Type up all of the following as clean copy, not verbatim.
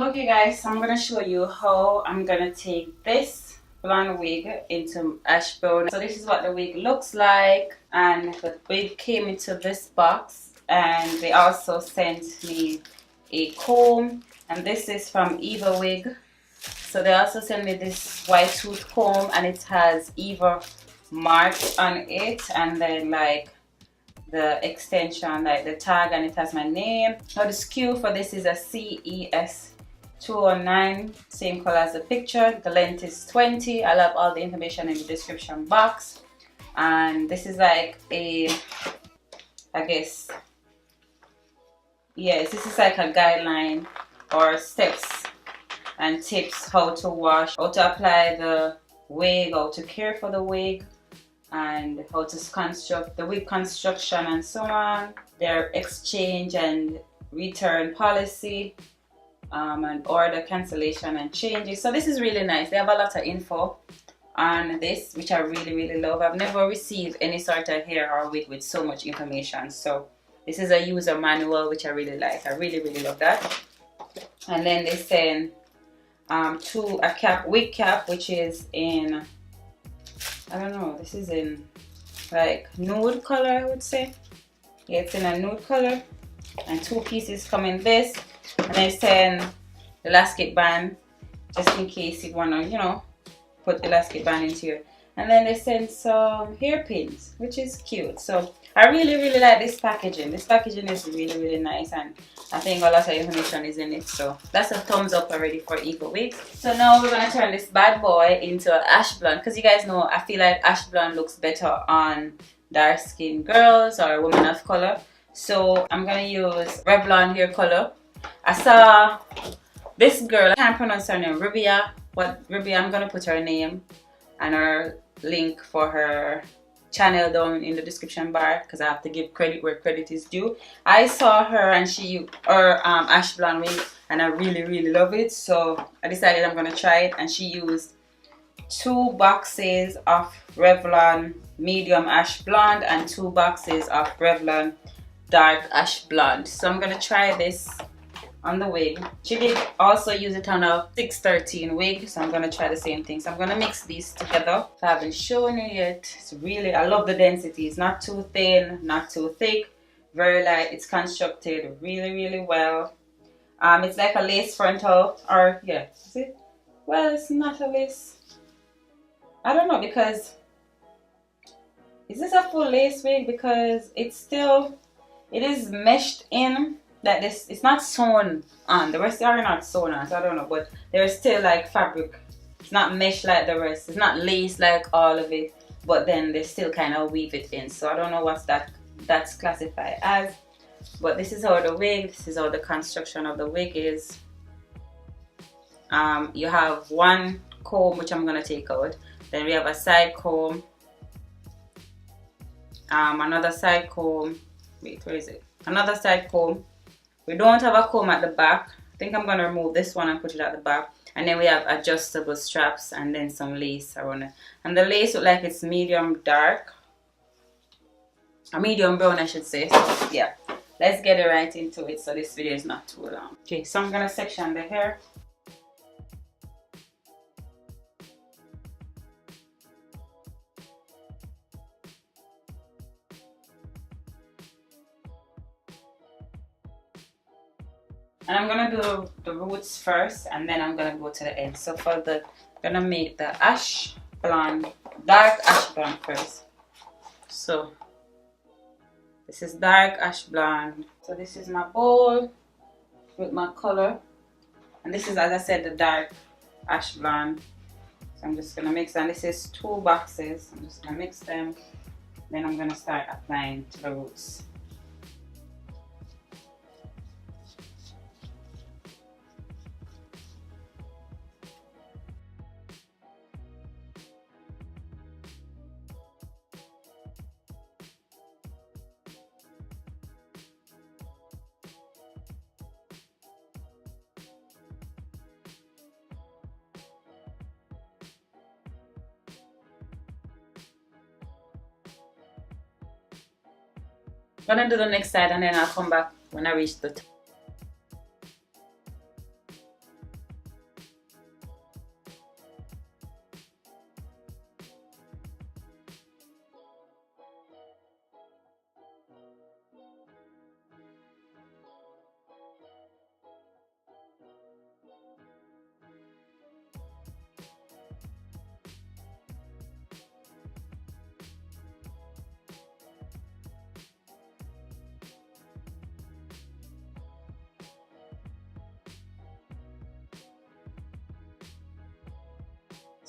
Okay guys, so I'm gonna show you how I'm gonna take this blonde wig into ash brown. So this is what the wig looks like, and the wig came into this box, and they also sent me a comb, and this is from Evawigs. So they also sent me this white tooth comb, and it has Eva marked on it, and then like the extension, like the tag, and it has my name. Now the SKU for this is a CES 209, same color as the picture. The length is 20. I'll have all the information in the description box. And this is like a, I guess, yes, this is like a guideline or steps and tips how to wash, how to apply the wig, how to care for the wig, and how to construct the wig construction and so on, their exchange and return policy, and order cancellation and changes. So this is really nice. They have a lot of info on this, which I really love. I've never received any sort of hair or wig with so much information. So this is a user manual, which I really like. I really love that. And then they send a wig cap, which is in, I don't know, this is in like nude color, I would say. Yeah, it's in a nude color, and 2 pieces come in this, and they send elastic band just in case you want to, you know, put elastic band into here. And then they send some hairpins, which is cute. So I really like this packaging. This packaging is really nice, and I think a lot of information is in it. So that's a thumbs up already for Evawigs. So now we're gonna turn this bad boy into an ash blonde, because you guys know I feel like ash blonde looks better on dark skinned girls or women of color. So I'm gonna use Revlon hair color. I saw this girl, I can't pronounce her name, Rubia. But Rubia, I'm gonna put her name and her link for her channel down in the description bar, because I have to give credit where credit is due. I saw her and her ash blonde wig, and I really love it. So I decided I'm gonna try it, and she used 2 boxes of Revlon medium ash blonde and 2 boxes of Revlon dark ash blonde. So I'm gonna try this on the wig. She did also use it on a 613 wig, so I'm gonna try the same thing. So I'm gonna mix these together. So I haven't shown you yet. It's really, I love the density. It's not too thin, not too thick, very light. It's constructed really well. It's like a lace frontal, or yeah, is it? Well, it's not a lace. I don't know, because is this a full lace wig? Because it's still, it is meshed in. Like this, it's not sewn on. The rest are not sewn on, so I don't know, but there's still like fabric. It's not mesh like the rest. It's not lace like all of it, but then they still kind of weave it in. So I don't know what's that's classified as. But this is how the wig, this is how the construction of the wig is. You have one comb, which I'm gonna take out. Then we have a side comb. Another side comb. Wait, where is it? Another side comb. We don't have a comb at the back. I think I'm gonna remove this one and put it at the back. And then we have adjustable straps and then some lace around it. And the lace looks like it's medium dark. A medium brown, I should say. So, yeah. Let's get right into it so this video is not too long. Okay, so I'm gonna section the hair. And I'm gonna do the roots first, and then I'm gonna go to the end. So for the, I'm gonna make the ash blonde, dark ash blonde first. So this is dark ash blonde. So this is my bowl with my color, and this is, as I said, the dark ash blonde. So I'm just gonna mix them. This is 2 boxes. I'm just gonna mix them. Then I'm gonna start applying to the roots. I'm gonna do the next side, and then I'll come back when I reach the top.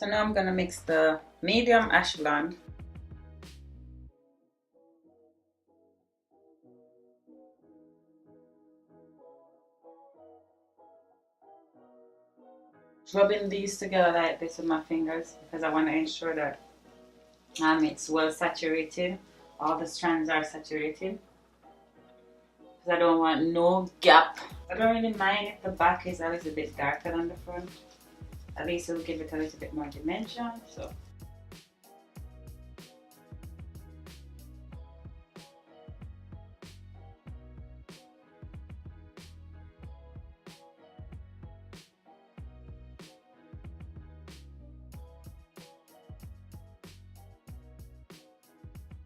So now I'm gonna mix the medium ash blonde. Rubbing these together like this with my fingers because I want to ensure that it's well saturated. All the strands are saturated because I don't want no gap. I don't really mind if the back is a little bit darker than the front. At least it'll give it a little bit more dimension. So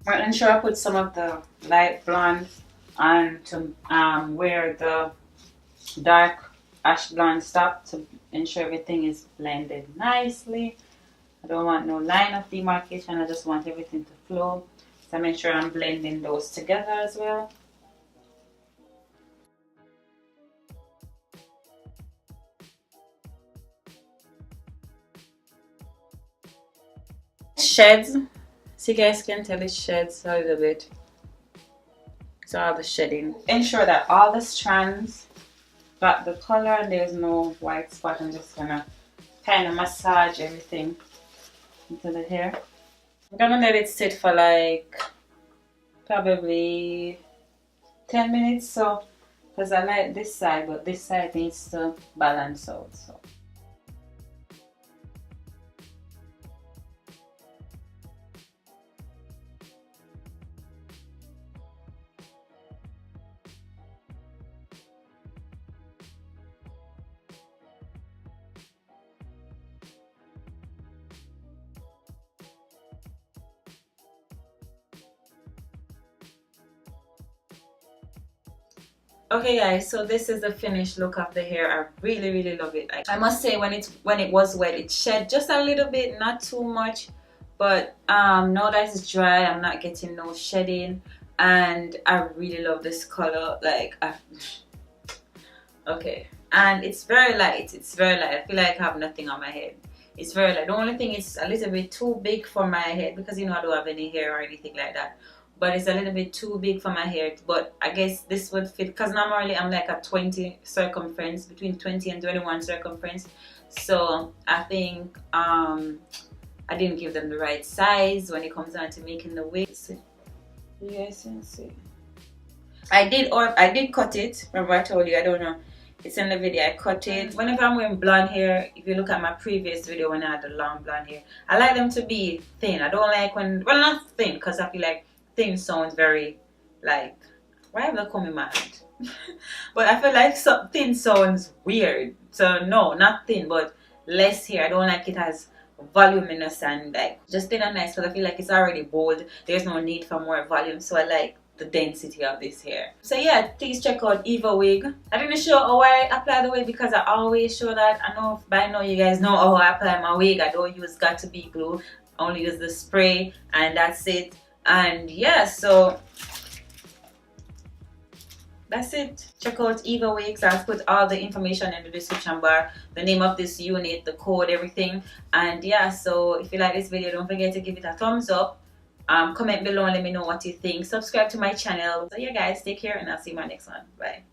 I'll ensure I put some of the light blonde on to where the dark ash blonde stop to ensure everything is blended nicely. I don't want no line of demarcation, I just want everything to flow. So make sure I'm blending those together as well. Sheds. So you guys can tell it sheds a little bit. So all the shedding. Ensure that all the strands got the color and there's no white spot. I'm just gonna kind of massage everything into the hair. I'm gonna let it sit for like probably 10 minutes. So because I like this side, but this side needs to balance out. So okay guys, so this is the finished look of the hair. I really love it. I must say when it was wet, it shed just a little bit, not too much, but now that it's dry, I'm not getting no shedding, and I really love this color. Like okay, and it's very light. It's very light. I feel like I have nothing on my head. It's very light. The only thing is a little bit too big for my head because you know I don't have any hair or anything like that. But it's a little bit too big for my hair. But I guess this would fit because normally I'm like a 20 circumference, between 20 and 21 circumference. So I think I didn't give them the right size when it comes down to making the wigs. You guys can see. I did cut it. Remember I told you, I don't know. It's in the video. I cut it. Whenever I'm wearing blonde hair, if you look at my previous video when I had the long blonde hair, I like them to be thin. I don't like when, well, not thin, because I feel like thin sounds very like, why have I come in my hand? But I feel like thin sounds weird. So no, not thin, but less hair. I don't like it as voluminous and like just thin and nice because I feel like it's already bold. There's no need for more volume. So I like the density of this hair. So yeah, please check out Evawigs. I didn't show how I apply the wig because I always show that. I know by now you guys know how I apply my wig. I don't use got to be glue. I only use the spray and that's it. And yeah, so that's it. Check out Evawigs. I'll put all the information in the description bar, the name of this unit, the code, everything. And yeah, so if you like this video, don't forget to give it a thumbs up. Comment below and let me know what you think. Subscribe to my channel. So yeah guys, take care and I'll see you in my next one. Bye.